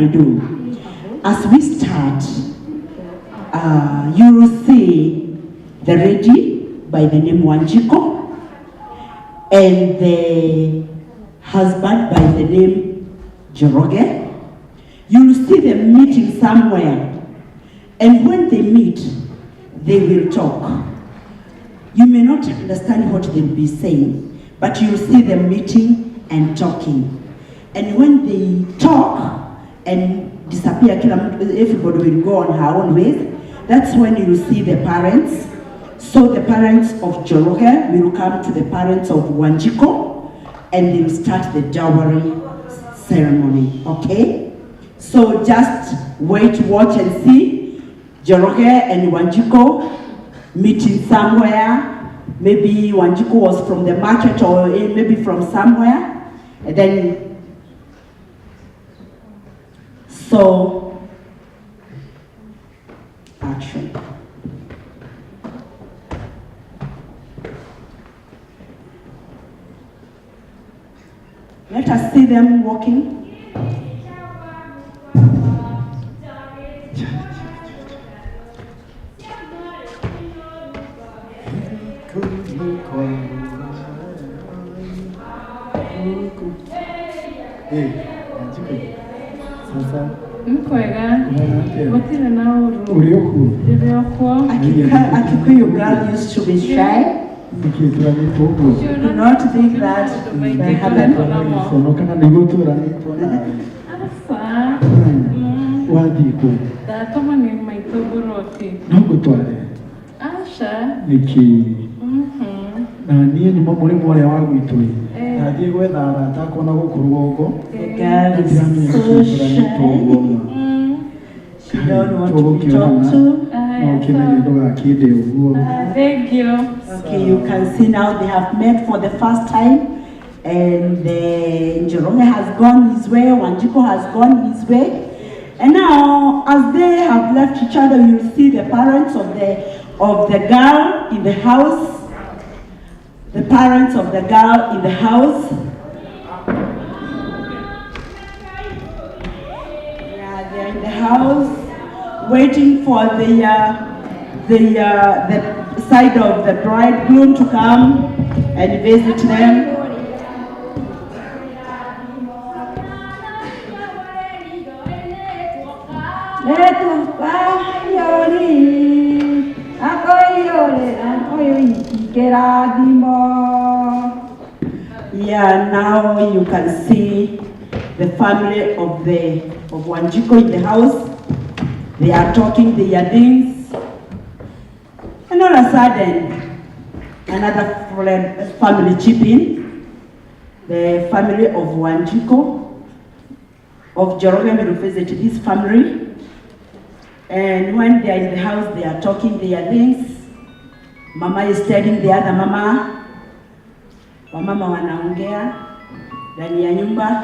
do. As we start, you will see the lady by the name Wanjiko and the husband by the name Njoroge. You will see them meeting somewhere, and when they meet, they will talk. You may not understand what they'll be saying, but you'll see them meeting and talking. And when they talk and disappear, everybody will go on her own ways. That's when you see the parents. So the parents of Njoroge will come to the parents of Wanjiko, and they will start the dowry ceremony, okay? So just wait, watch and see Njoroge and Wanjiko meeting somewhere. Maybe Wanjiko was from the market or maybe from somewhere. And then, so, action. Let us see them walking. Akikuyu girl used to be shy. Do not think that may happen. She don't want to be talked to. Thank you. Okay, you can see now they have met for the first time, and Njoroge has gone his way, Wanjiko has gone his way. And now, as they have left each other, you see the parents of the girl in the house. The parents of the girl in the house. Yeah, they're in the house, waiting for the side of the bridegroom to come and visit them. Yeah, now you can see the family of Wanjiko in the house. They are talking their things. And all of a sudden, another family chip in. The family of Wanjiko, of Njoroge will visit this family. And when they are in the house, they are talking their things. Mama is telling the other mama. Wamama wanaongea ndani ya nyumba.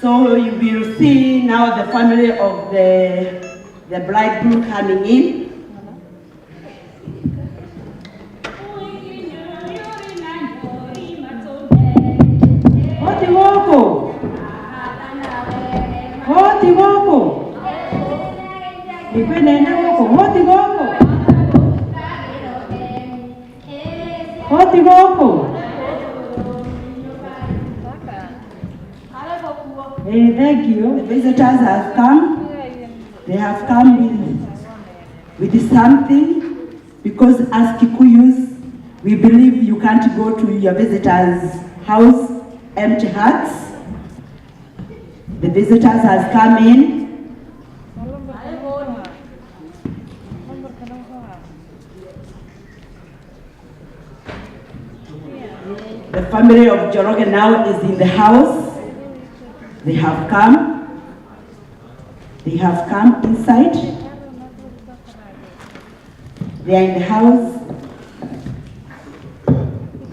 So you will see now the family of the bridegroom coming in. Hoti woko. Hoti woko. Nipende woko. Hoti woko. Hoti woko. Hey, thank you. The visitors have come. They have come with something, because as Kikuyus, we believe you can't go to your visitor's house empty hands. The visitors have come in. The family of Njoroge now is in the house. They have come. They have come inside. They are in the house.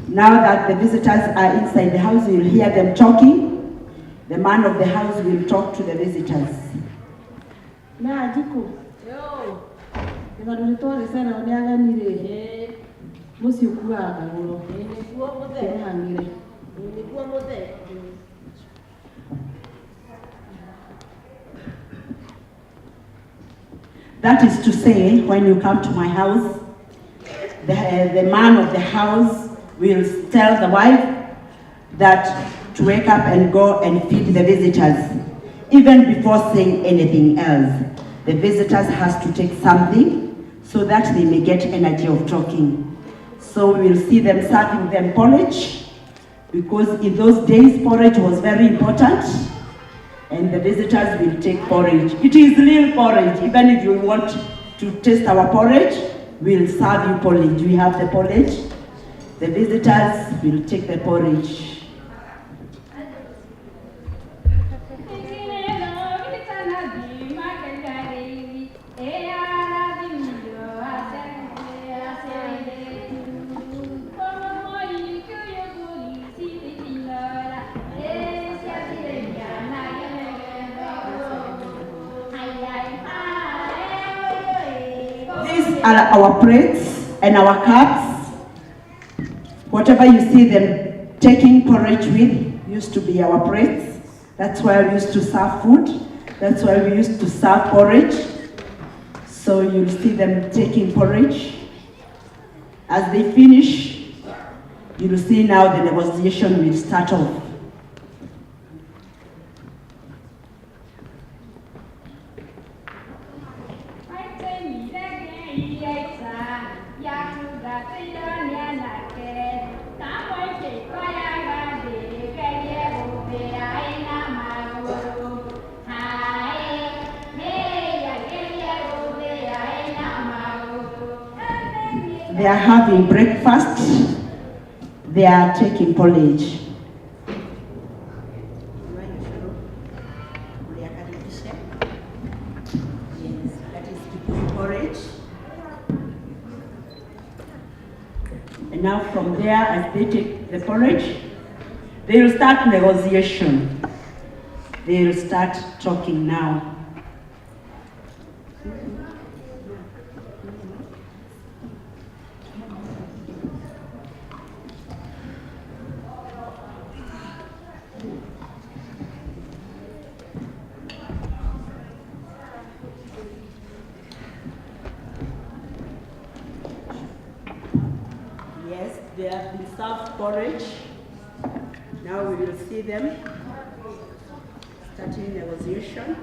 Now that the visitors are inside the house, you will hear them talking. The man of the house will talk to the visitors. That is to say, when you come to my house, the man of the house will tell the wife that to wake up and go and feed the visitors. Even before saying anything else, the visitors has to take something so that they may get energy of talking. So we will see them serving them porridge, because in those days porridge was very important, and the visitors will take porridge. It is real porridge. Even if you want to taste our porridge, we'll serve you porridge. We have the porridge. The visitors will take the porridge. These are our plates and our cups. Whatever you see them taking porridge with used to be our plates. That's why we used to serve food. That's why we used to serve porridge. So you'll see them taking porridge. As they finish, you'll see now the negotiation will start off. They are having breakfast. They are taking porridge. Yes, that is porridge. And now from there, as they take the porridge, they will start negotiation. They will start talking now. Yes, they have been served porridge. Now we will see them starting negotiation.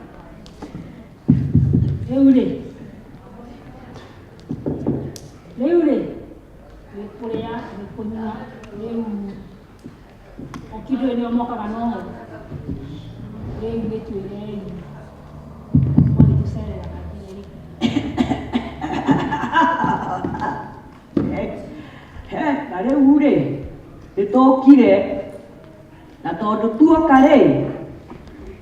Leure. Na tondu tuoka ri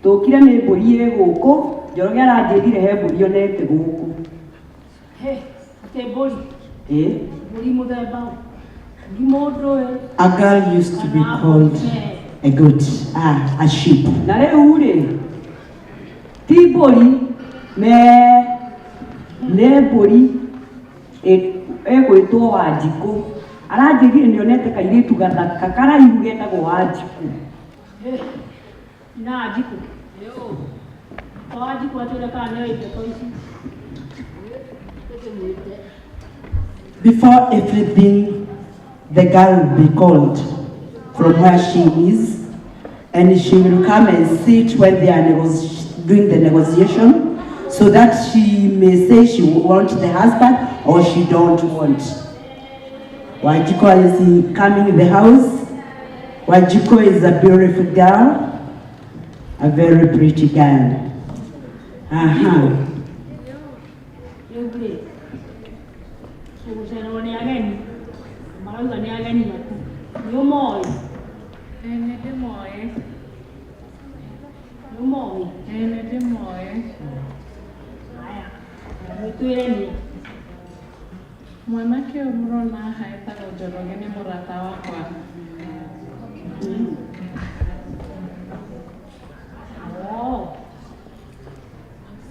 tukire ni mburi iri guku Njoroge aranjirire he mburi onete guku A girl used to be called a goat, a sheep. Na riu ri ti mburi ne mburi egwitwo Wanjiku aranjirire ni onete kairitu gathaka karaihu getagwo Wanjiku. Before everything, the girl will be called from where she is, and she will come and sit when they are doing the negotiation, so that she may say she wants the husband or she don't want. Wanjiku is coming in the house. Wanjiku is a beautiful girl, a very pretty girl. Mwanake umrona haetagwo Njoroge ni murata wakwa.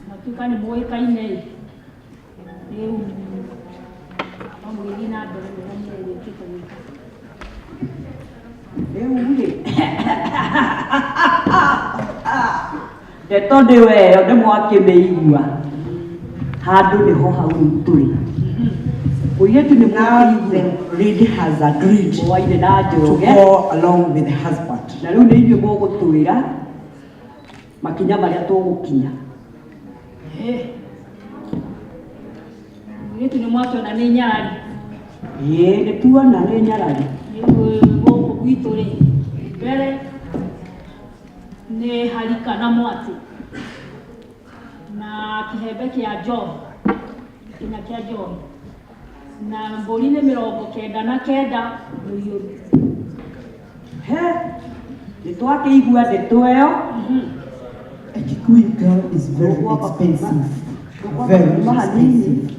Matuka ni moikaine. Rĩu amwĩri na mbere nĩ wĩkĩte wĩka. Rĩu rĩ ndeto ndĩ weyo ndĩ mwakĩmĩigua handå nä ho hau tå rä må irä tu nä Now the lady has agreed mwaine na to Njoroge go along with the husband. na rä u nä inyuä må gå twä ra makinya marä a tå gå kinya Mũirĩtu nĩ mwatuona nĩ nyarari. ä nä tuona nä nyarari Rĩu gũkũ gwitũ rĩ, mbere nĩ harika na mwatĩ na kĩhembe kĩa njohi, kĩnya kĩa njohi na mbũri nĩ 99 mũiyũru. he nä twakä igua ndeto ä yo A Kikuyu girl is very expensive. Very expensive.